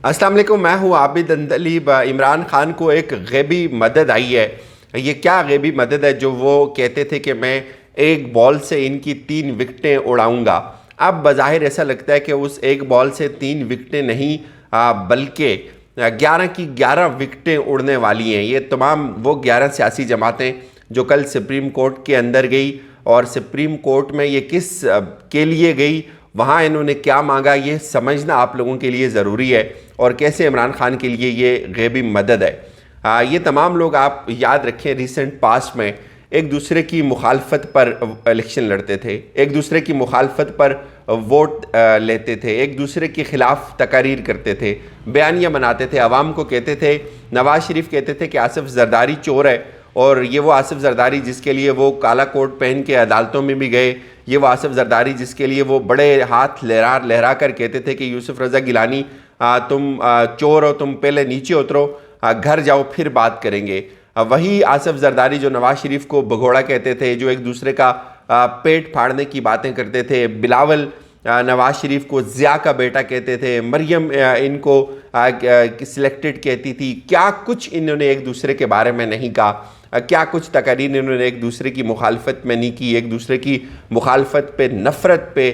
अस्सलाम वालेकुम, मैं हूँ आबिद अंदलीब। इमरान खान को एक गैबी मदद आई है। ये क्या गैबी मदद है जो वो कहते थे कि मैं एक बॉल से इनकी 3 विकेटें उड़ाऊंगा। अब बज़ाहिर ऐसा लगता है कि उस एक बॉल से 3 विकेटें नहीं बल्कि 11 की 11 विकेटें उड़ने वाली हैं। ये तमाम वो 11 सियासी जमातें जो कल सुप्रीम कोर्ट के अंदर गई और सुप्रीम कोर्ट में ये किस के लिए गई, वहाँ इन्होंने क्या मांगा, ये समझना आप लोगों के लिए ज़रूरी है और कैसे इमरान खान के लिए ये गैबी मदद है। ये तमाम लोग आप याद रखें रिसेंट पास्ट में एक दूसरे की मुखालफत पर इलेक्शन लड़ते थे, एक दूसरे की मुखालफत पर वोट लेते थे, एक दूसरे के ख़िलाफ़ तकारीर करते थे, बयानियाँ बनाते थे, आवाम को कहते थे। नवाज़ शरीफ कहते थे कि आसिफ जरदारी चोर है और ये वो आसिफ जरदारी जिसके लिए वो काला कोट पहन के अदालतों में भी गए, ये वो आसिफ जरदारी जिसके लिए वो बड़े हाथ लहरा लहरा कर कहते थे कि यूसुफ रज़ा गिलानी तुम चोर हो, तुम पहले नीचे उतरो, घर जाओ फिर बात करेंगे। वही आसिफ जरदारी जो नवाज़ शरीफ को भगोड़ा कहते थे, जो एक दूसरे का पेट फाड़ने की बातें करते थे, बिलावल नवाज़ शरीफ को ज़िया का बेटा कहते थे, मरियम इनको सिलेक्टेड कहती थी, क्या कुछ इन्होंने एक दूसरे के बारे में नहीं कहा, क्या कुछ तकरीर इन्होंने एक दूसरे की मुखालफत में नहीं की, एक दूसरे की मुखालफत पे नफ़रत पे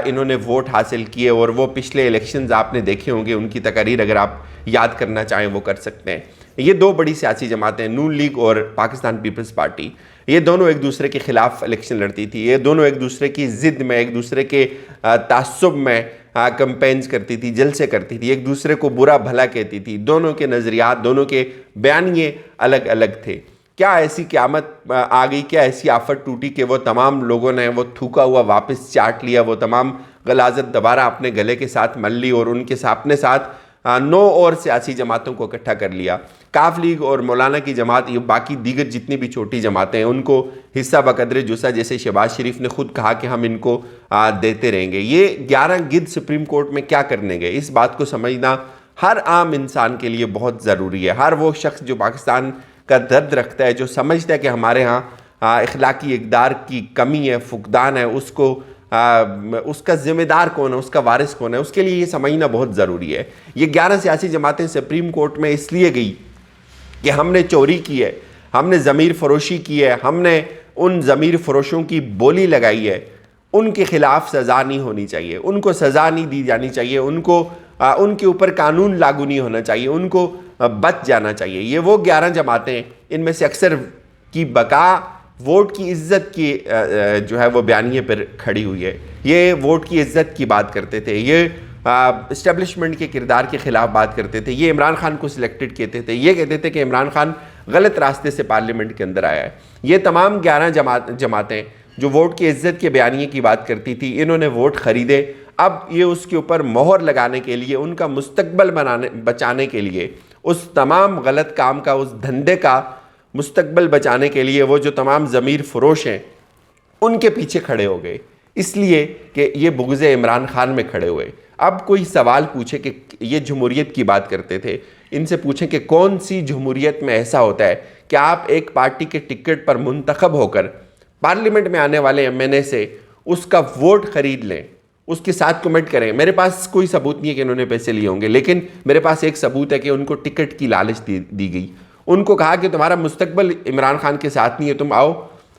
इन्होंने वोट हासिल किए। और वो पिछले इलेक्शंस आपने देखे होंगे, उनकी तकरीर अगर आप याद करना चाहें वो कर सकते हैं। ये दो बड़ी सियासी जमातें नून लीग और पाकिस्तान पीपल्स पार्टी, ये दोनों एक दूसरे के ख़िलाफ़ इलेक्शन लड़ती थी, ये दोनों एक दूसरे की ज़िद में, एक दूसरे के तासुब में कंपेन्स करती थी, जलसे करती थी, एक दूसरे को बुरा भला कहती थी। दोनों के नज़रियात, दोनों के बयानिए अलग अलग थे। क्या ऐसी क़यामत आ गई, क्या ऐसी आफत टूटी कि वो तमाम लोगों ने वो थूका हुआ वापस चाट लिया, वो तमाम गलाजत दोबारा अपने गले के साथ मल ली और उनके अपने साथ 9 और सियासी जमातों को इकट्ठा कर लिया। काफ लीग और मौलाना की जमात, ये बाकी दीगर जितनी भी छोटी जमातें हैं, उनको हिस्सा बकदर जुसा, जैसे शहबाज शरीफ ने खुद कहा कि हम इनको देते रहेंगे। ये 11 गिद्ध सुप्रीम कोर्ट में क्या करने गए, इस बात को समझना हर आम इंसान के लिए बहुत ज़रूरी है। हर वो शख्स जो पाकिस्तान का दर्द रखता है, जो समझता है कि हमारे यहाँ इखलाकी इक़दार की कमी है, फुकदान है, उसको उसका ज़िम्मेदार कौन है, उसका वारिस कौन है, उसके लिए ये समझना बहुत ज़रूरी है। ये 11 सियासी जमातें सुप्रीम कोर्ट में इसलिए गई कि हमने चोरी की है, हमने ज़मीर फरोशी की है, हमने उन ज़मीर फरोशों की बोली लगाई है, उनके ख़िलाफ़ सज़ा नहीं होनी चाहिए, उनको सज़ा नहीं दी जानी चाहिए, उनको उनके ऊपर कानून लागू नहीं होना चाहिए, उनको बच जाना चाहिए। ये वो 11 जमातें, इनमें से अक्सर की बका वोट की इज़्ज़त की जो है वो बयानिए पर खड़ी हुई है। ये वोट की इज़्ज़त की बात करते थे, ये इस्टेब्लिशमेंट के किरदार के ख़िलाफ़ बात करते थे, ये इमरान खान को सिलेक्टेड कहते थे, ये कहते थे कि इमरान खान गलत रास्ते से पार्लियामेंट के अंदर आया है। ये तमाम 11 जमातें जो वोट की इज़्ज़त के बयानिए की बात करती थी, इन्होंने वोट ख़रीदे। अब ये उसके ऊपर मोहर लगाने के लिए, उनका मुस्तकबल बचाने के लिए, उस तमाम गलत काम का, उस धंधे का मुस्तकबल बचाने के लिए वो जो तमाम ज़मीर फरोश हैं उनके पीछे खड़े हो गए, इसलिए कि ये बुग़्ज़ इमरान खान में खड़े हुए। अब कोई सवाल पूछे कि ये जमहूरियत की बात करते थे, इनसे पूछें कि कौन सी जमहूरियत में ऐसा होता है कि आप एक पार्टी के टिकट पर मुंतखब होकर पार्लियामेंट में आने वाले MNA से उसका वोट ख़रीद लें, उसके साथ कमेंट करें। मेरे पास कोई सबूत नहीं है कि इन्होंने पैसे लिए होंगे, लेकिन मेरे पास एक सबूत है कि उनको टिकट की लालच दी गई। उनको कहा कि तुम्हारा मुस्तकबल इमरान खान के साथ नहीं है, तुम आओ,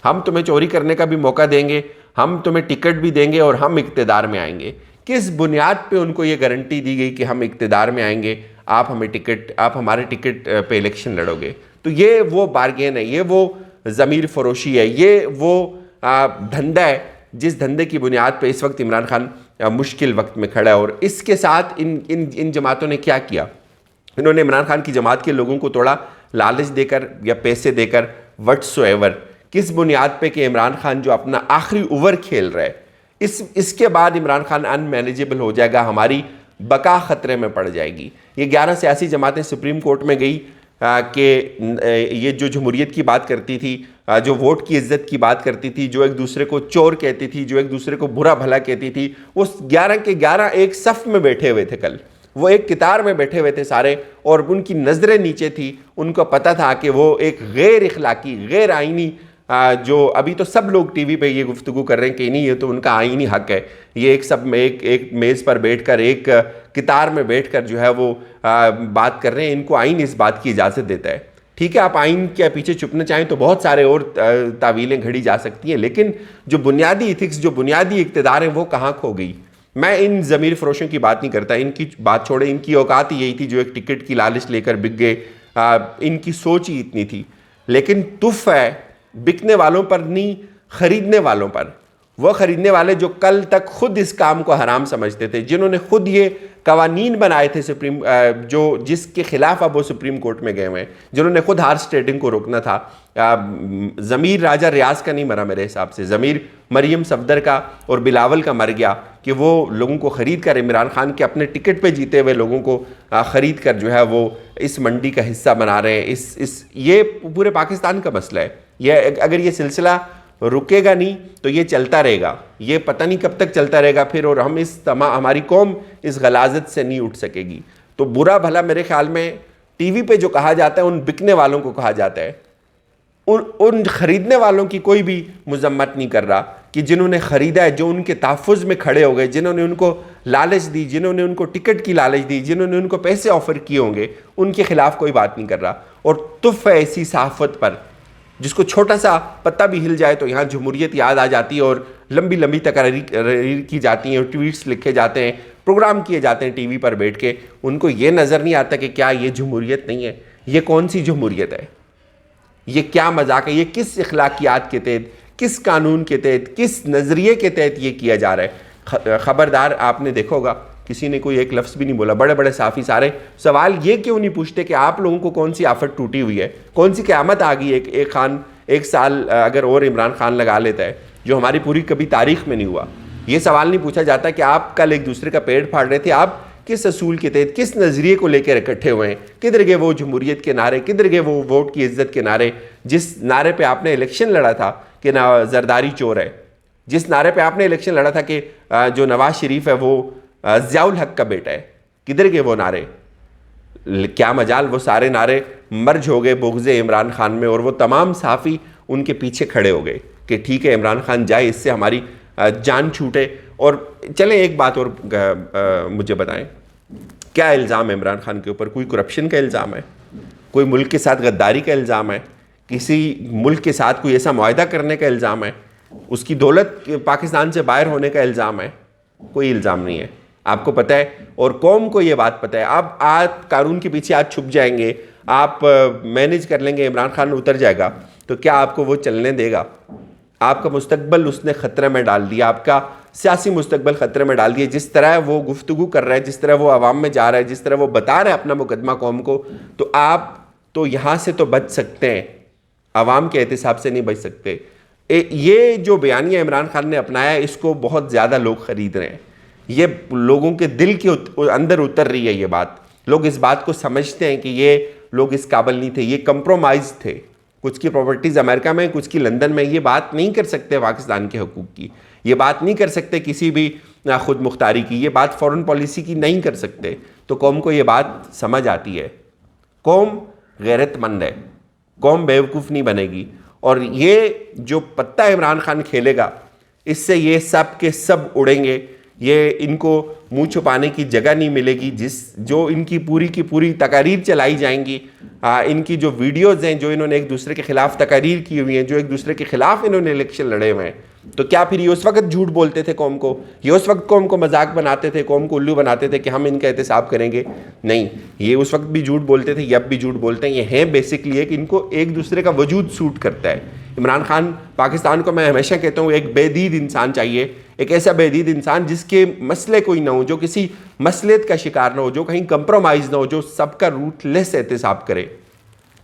हम तुम्हें चोरी करने का भी मौका देंगे, हम तुम्हें टिकट भी देंगे और हम इक़्तिदार में आएंगे। किस बुनियाद पे उनको ये गारंटी दी गई कि हम इक़्तिदार में आएंगे, आप हमारे टिकट पे इलेक्शन लड़ोगे? तो ये वो बारगेन है, ये वो ज़मीर फरोशी है, ये वो धंधा है जिस धंधे की बुनियाद पे इस वक्त इमरान खान मुश्किल वक्त में खड़ा है। और इसके साथ इन जमातों ने क्या किया, इन्होंने इमरान खान की जमात के लोगों को थोड़ा लालच देकर या पैसे देकर व्हाट्सोएवर, किस बुनियाद पे कि इमरान खान जो अपना आखिरी ओवर खेल रहा है, इसके बाद इमरान खान अनमैनेजेबल हो जाएगा, हमारी बका ख़तरे में पड़ जाएगी। ये 11 सियासी जमातें सुप्रीम कोर्ट में गई कि ये जो जमहूरियत की बात करती थी, जो वोट की इज़्ज़त की बात करती थी, जो एक दूसरे को चोर कहती थी, जो एक दूसरे को बुरा भला कहती थी, वो 11 के 11 एक सफ़ में बैठे हुए थे। कल वो एक कितार में बैठे हुए थे सारे, और उनकी नज़रें नीचे थी। उनको पता था कि वो एक गैर इखलाकी, गैर आइनी जो अभी तो सब लोग टीवी पे ये गुफ्तगू कर रहे हैं कि नहीं ये तो उनका आईनी हक है, ये एक सब में एक मेज़ पर बैठकर एक कितार में बैठकर जो है वो बात कर रहे हैं, इनको आईन इस बात की इजाज़त देता है। ठीक है, आप आइन के पीछे छुपना चाहें तो बहुत सारे और तावीलें घड़ी जा सकती हैं, लेकिन जो बुनियादी इथिक्स, जो बुनियादी इक़्तिदार हैं वो कहाँ खो गई। मैं इन ज़मीर फरोशों की बात नहीं करता, इनकी बात छोड़े, इनकी औकात ही यही थी जो एक टिकट की लालच लेकर बिक गए, इनकी सोच ही इतनी थी। लेकिन तुफ है बिकने वालों पर नहीं, खरीदने वालों पर। वो खरीदने वाले जो कल तक खुद इस काम को हराम समझते थे, जिन्होंने खुद ये कवानीन बनाए थे सुप्रीम, जो जिसके खिलाफ अब वो सुप्रीम कोर्ट में गए हुए हैं, जिन्होंने खुद हार्स ट्रेडिंग को रोकना था। ज़मीर राजा रियाज का नहीं मरा मेरे हिसाब से, ज़मीर मरियम सफदर का और बिलावल का मर गया कि वो लोगों को ख़रीद कर, इमरान खान के अपने टिकट पे जीते हुए लोगों को ख़रीद कर जो है वो इस मंडी का हिस्सा बना रहे हैं। ये पूरे पाकिस्तान का मसला है। ये अगर ये सिलसिला रुकेगा नहीं तो ये चलता रहेगा, ये पता नहीं कब तक चलता रहेगा फिर, और हम हमारी कौम इस गलाजत से नहीं उठ सकेगी। तो बुरा भला मेरे ख्याल में टीवी पे जो कहा जाता है उन बिकने वालों को कहा जाता है, उन खरीदने वालों की कोई भी मजम्मत नहीं कर रहा कि जिन्होंने ख़रीदा है, जो उनके तहफ़्फ़ुज़ में खड़े हो गए, जिन्होंने उनको लालच दी, जिन्होंने उनको टिकट की लालच दी, जिन्होंने उनको पैसे ऑफ़र किए होंगे, उनके खिलाफ़ कोई बात नहीं कर रहा। और तुफ़ है ऐसी सहाफ़त पर जिसको छोटा सा पत्ता भी हिल जाए तो यहाँ जमहूरियत याद आ जाती है और लंबी लंबी तकरीर की जाती हैं और ट्वीट्स लिखे जाते हैं, प्रोग्राम किए जाते हैं टीवी पर बैठ के। उनको ये नज़र नहीं आता कि क्या ये जमहूरियत नहीं है, ये कौन सी जमहूरियत है, ये क्या मजाक है, ये किस अखलाकियात के तहत, किस कानून के तहत, किस नज़रिए के तहत ये किया जा रहा है। ख़बरदार, आपने देखा होगा किसी ने कोई एक लफ्ज़ भी नहीं बोला, बड़े बड़े साफ़ी सारे सवाल ये क्यों नहीं पूछते कि आप लोगों को कौन सी आफत टूटी हुई है, कौन सी क़यामत आ गई। एक खान एक साल अगर और इमरान खान लगा लेता है जो हमारी पूरी कभी तारीख़ में नहीं हुआ। ये सवाल नहीं पूछा जाता कि आप कल एक दूसरे का पेड़ फाड़ रहे थे, आप किस असूल के तहत, किस नज़रिए को लेकर इकट्ठे हुए हैं, किधर गए वो जमहूरियत के नारे, किधर गए वो वोट की इज्जत के नारे, जिस नारे पे आपने इलेक्शन लड़ा था कि ना जरदारी चोर है, जिस नारे पे आपने इलेक्शन लड़ा था कि जो नवाज शरीफ है वो ज़ियाउल हक का बेटा है, किधर गए वो नारे। क्या मजाल, वो सारे नारे मर्ज हो गए बुग़्ज़े इमरान खान में, और वो तमाम सहाफ़ी उनके पीछे खड़े हो गए कि ठीक है इमरान खान जाए, इससे हमारी जान छूटे। और चलें एक बात और मुझे बताएं, क्या इल्ज़ाम है इमरान खान के ऊपर? कोई करप्शन का इल्ज़ाम है, कोई मुल्क के साथ गद्दारी का इल्ज़ाम है, किसी मुल्क के साथ कोई ऐसा मुआहदा करने का इल्ज़ाम है, उसकी दौलत पाकिस्तान से बाहर होने का इल्ज़ाम है? कोई इल्ज़ाम नहीं है, आपको पता है और कौम को ये बात पता है। आप आज कानून के पीछे आज छुप जाएंगे, आप मैनेज कर लेंगे, इमरान खान उतर जाएगा, तो क्या आपको वो चलने देगा? आपका मुस्तकबिल उसने ख़तरे में डाल दिया, आपका सियासी मुस्तकबिल ख़तरे में डाल दिया। जिस तरह वो गुफ्तगू कर रहा है, जिस तरह वो आवाम में जा रहा है, जिस तरह वो बता रहा है अपना मुकदमा कौम को, तो आप तो यहाँ से तो बच सकते हैं, आवाम के एहतिसाब से नहीं बच सकते। ये जो बयानिया इमरान खान ने अपनाया है, इसको बहुत ज़्यादा लोग ख़रीद रहे हैं, ये लोगों के दिल के अंदर उतर रही है ये बात। लोग इस बात को समझते हैं कि ये लोग इस काबिल नहीं थे, ये कंप्रोमाइज़ थे। कुछ की प्रॉपर्टीज़ अमेरिका में, कुछ की लंदन में, ये बात नहीं कर सकते पाकिस्तान के हकूक़ की, ये बात नहीं कर सकते किसी भी खुद मुख्तारी की, ये बात फ़ॉरेन पॉलिसी की नहीं कर सकते। तो कौम को ये बात समझ आती है, कौम गैरतमंद है, कौम बेवकूफ़ नहीं बनेगी। और ये जो पत्ता इमरान खान खेलेगा, इससे ये सब के सब उड़ेंगे, ये इनको मुंह छुपाने की जगह नहीं मिलेगी। जो इनकी पूरी की पूरी तकारीर चलाई जाएंगी, इनकी जो वीडियोज़ हैं, जो इन्होंने एक दूसरे के ख़िलाफ़ तकारीर की हुई हैं, जो एक दूसरे के ख़िलाफ़ इन्होंने इलेक्शन लड़े हुए हैं, तो क्या फिर ये उस वक्त झूठ बोलते थे कौम को? ये उस वक्त कौम को मजाक बनाते थे, कौम को उल्लू बनाते थे कि हम इनका एहतसाब करेंगे? नहीं, ये उस वक्त भी झूठ बोलते थे, ये अब भी झूठ बोलते हैं। ये हैं बेसिकली है कि इनको एक दूसरे का वजूद सूट करता है। इमरान खान, पाकिस्तान को मैं हमेशा कहता हूँ एक बेदीद इंसान चाहिए, एक ऐसा बेदीद इंसान जिसके मसले कोई ना हो, जो किसी मसलियत का शिकार ना हो, जो कहीं कंप्रोमाइज़ ना हो, जो सबका रूटलेस एहतसाब करे।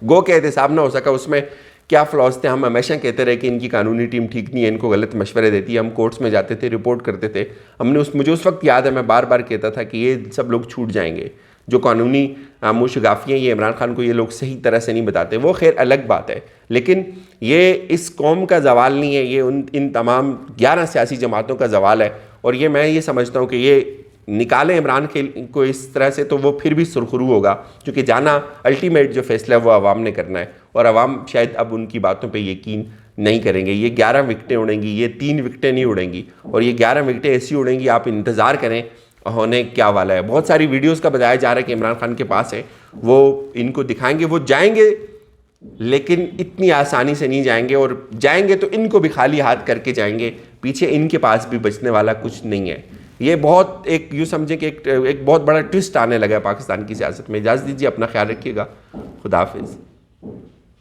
गो के एहतसाब ना हो सका, उसमें क्या फ्लॉज थे। हम हमेशा कहते रहे कि इनकी कानूनी टीम ठीक नहीं है, इनको गलत मशवरे देती है। हम कोर्ट्स में जाते थे, रिपोर्ट करते थे। मुझे उस वक्त याद है, मैं बार बार कहता था कि ये सब लोग छूट जाएंगे, जो कानूनी मुशगाफियाँ ये इमरान खान को ये लोग सही तरह से नहीं बताते। वो खैर अलग बात है, लेकिन ये इस कौम का जवाल नहीं है, ये इन तमाम 11 सियासी जमातों का जवाल है। और ये मैं ये समझता हूँ कि ये निकाले इमरान को इस तरह से, तो वो फिर भी सुरखरू होगा, क्योंकि जाना अल्टीमेट जो फैसला है वो आवाम ने करना है, और आवाम शायद अब उनकी बातों पे यकीन नहीं करेंगे। ये 11 विकेटें उड़ेंगी, ये 3 विकेटें नहीं उड़ेंगी, और ये 11 विकेटें ऐसी उड़ेंगी आप इंतज़ार करें होने क्या वाला है। बहुत सारी वीडियोस का बताया जा रहा है कि इमरान खान के पास है, वो इनको दिखाएंगे, वो जाएंगे लेकिन इतनी आसानी से नहीं जाएंगे, और जाएंगे तो इनको भी खाली हाथ करके जाएंगे, पीछे इनके पास भी बचने वाला कुछ नहीं है। ये बहुत एक यूँ समझें कि एक बहुत बड़ा ट्विस्ट आने लगा है पाकिस्तान की सियासत में। इजाज़त दीजिए, अपना ख्याल रखिएगा, खुदा हाफिज़।